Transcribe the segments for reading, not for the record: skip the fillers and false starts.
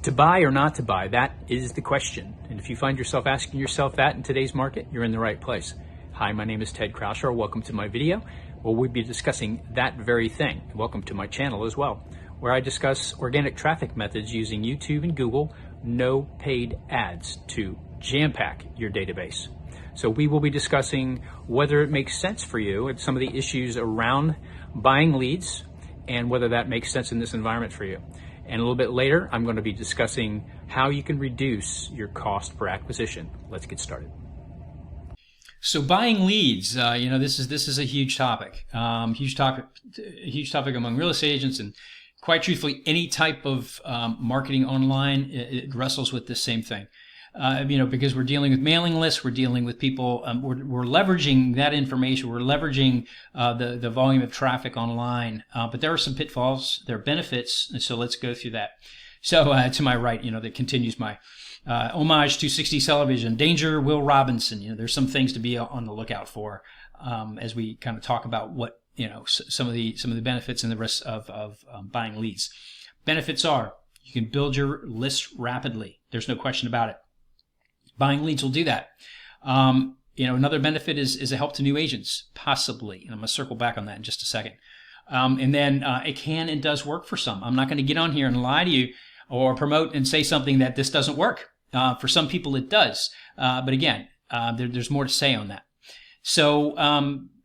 To buy or not to buy, that is the question. And if you find yourself asking yourself that in today's market, you're in the right place. Hi, my name is Ted Kraushaar. Welcome to my video, where we'll be discussing that very thing. Welcome to my channel as well, where I discuss organic traffic methods using YouTube and Google, no paid ads, to jam-pack your database. So we will be discussing whether it makes sense for you and some of the issues around buying leads and whether that makes sense in this environment for you. And a little bit later, I'm going to be discussing how you can reduce your cost per acquisition. Let's get started. So buying leads, this is a huge topic, huge topic among real estate agents, and quite truthfully, any type of marketing online, it wrestles with the same thing. Because we're dealing with mailing lists, we're dealing with people, we're leveraging that information, we're leveraging the volume of traffic online, but there are some pitfalls, there are benefits, and so let's go through that. So to my right, that continues my homage to 60s television, Danger Will Robinson. There's some things to be on the lookout for as we kind of talk about what, some of the benefits and the risks of buying leads. Benefits are you can build your list rapidly. There's no question about it. Buying leads will do that. Another benefit is a help to new agents, possibly. And I'm going to circle back on that in just a second. And then it can and does work for some. I'm not going to get on here and lie to you or promote and say something that this doesn't work. For some people it does. But again, there's more to say on that. So,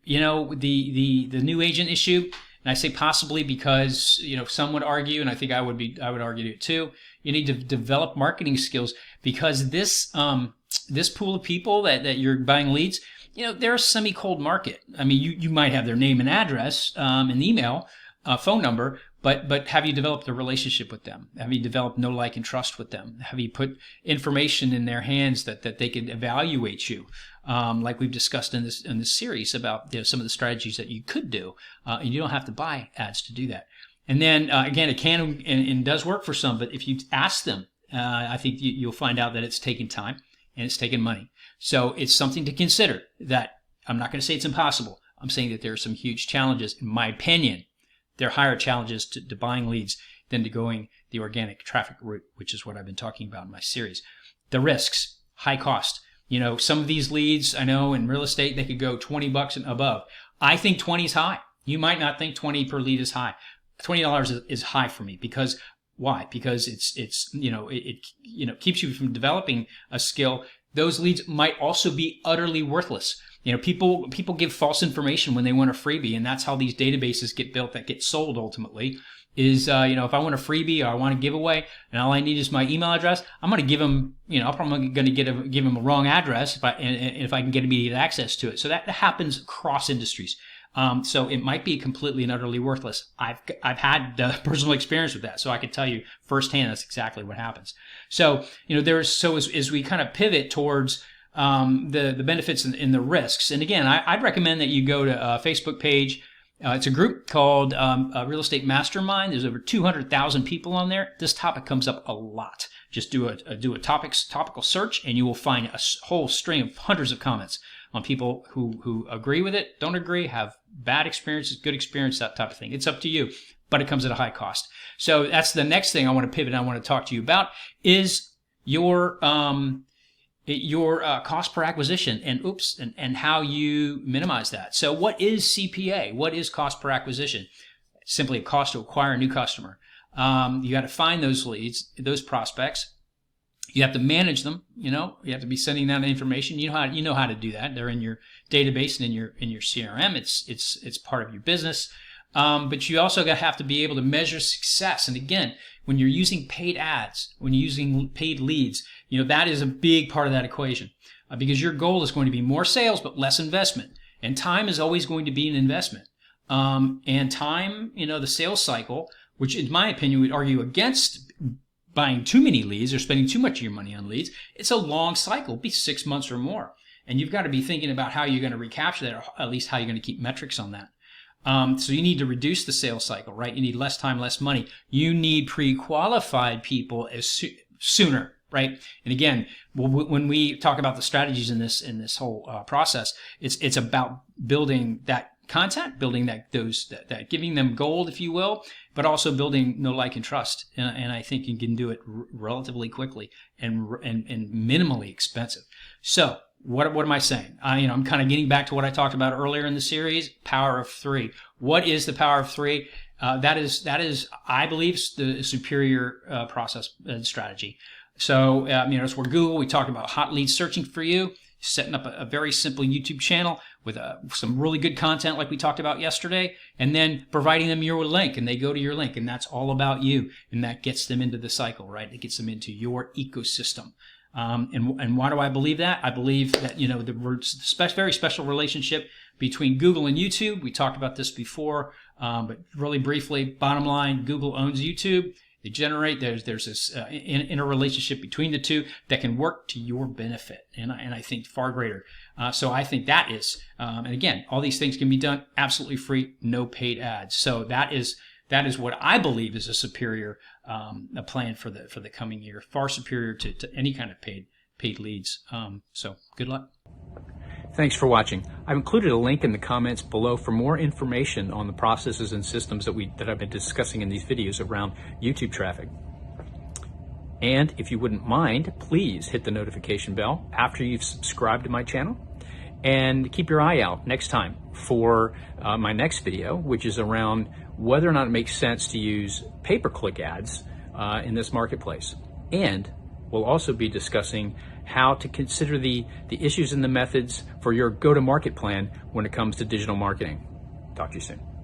the new agent issue, and I say possibly because, some would argue, and I think I would argue it too, you need to develop marketing skills because this pool of people that you're buying leads, they're a semi-cold market. I mean, you might have their name and address, and email, phone number, but have you developed a relationship with them? Have you developed know, like, and trust with them? Have you put information in their hands that they can evaluate you? Like we've discussed in this series about some of the strategies that you could do, and you don't have to buy ads to do that. And then again, it can and does work for some, but if you ask them, I think you'll find out that it's taken time and it's taken money. So it's something to consider. That I'm not going to say it's impossible. I'm saying that there are some huge challenges. In my opinion, there are higher challenges to buying leads than to going the organic traffic route, which is what I've been talking about in my series. The risks, high cost. Some of these leads, I know in real estate, they could go $20 and above. I think 20 is high. You might not think 20 per lead is high. $20 is high for me because why? Because it keeps you from developing a skill. Those leads might also be utterly worthless. People give false information when they want a freebie, and that's how these databases get built that get sold ultimately. Is if I want a freebie or I want a giveaway and all I need is my email address, I'm going to give them, I'm probably going to give them a wrong address if I can get immediate access to it. So that happens across industries. So it might be completely and utterly worthless. I've had personal experience with that, so I can tell you firsthand that's exactly what happens. So as we kind of pivot towards the benefits and the risks, and again, I'd recommend that you go to a Facebook page. It's a group called Real Estate Mastermind. There's over 200,000 people on there. This topic comes up a lot. Just do a topical search, and you will find a whole string of hundreds of comments on people who agree with it, don't agree, have bad experiences, good experience, that type of thing. It's up to you, but it comes at a high cost. So that's the next thing I want to pivot and I want to talk to you about is your cost per acquisition and how you minimize that. So what is CPA? What is cost per acquisition? Simply a cost to acquire a new customer. You got to find those leads, those prospects. You have to manage them. You have to be sending out information. You know how to do that. They're in your database and in your CRM. It's part of your business. But you also have to be able to measure success. And again, when you're using paid ads, when you're using paid leads, that is a big part of that equation because your goal is going to be more sales but less investment. And time is always going to be an investment. And time, the sales cycle, which in my opinion would argue against buying too many leads or spending too much of your money on leads, it's a long cycle, it'll be 6 months or more. And you've got to be thinking about how you're going to recapture that, or at least how you're going to keep metrics on that. So you need to reduce the sales cycle, right? You need less time, less money. You need pre-qualified people sooner, right? And again, when we talk about the strategies in this whole process, it's about building that content, building that giving them gold, if you will, but also building know, like, and trust. And I think you can do it relatively quickly and minimally expensive. So what am I saying? I'm kind of getting back to what I talked about earlier in the series, power of three. What is the power of three? That is, I believe, the superior process and strategy. So, it's where Google, we talked about hot lead searching for you, setting up a very simple YouTube channel with some really good content like we talked about yesterday, and then providing them your link, and they go to your link, and that's all about you, and that gets them into the cycle, right? It gets them into your ecosystem. And why do I believe that? I believe that, the very special relationship between Google and YouTube. We talked about this before, but really briefly, bottom line, Google owns YouTube. They generate, there's this interrelationship between the two that can work to your benefit, and I think far greater. So I think that is, and again, all these things can be done absolutely free, no paid ads. So that is what I believe is a superior a plan for the coming year, far superior to any kind of paid leads. So good luck. Thanks for watching. I've included a link in the comments below for more information on the processes and systems that I've been discussing in these videos around YouTube traffic. And if you wouldn't mind, please hit the notification bell after you've subscribed to my channel, and keep your eye out next time for my next video, which is around whether or not it makes sense to use pay-per-click ads in this marketplace. And we'll also be discussing how to consider the issues and the methods for your go-to-market plan when it comes to digital marketing. Talk to you soon.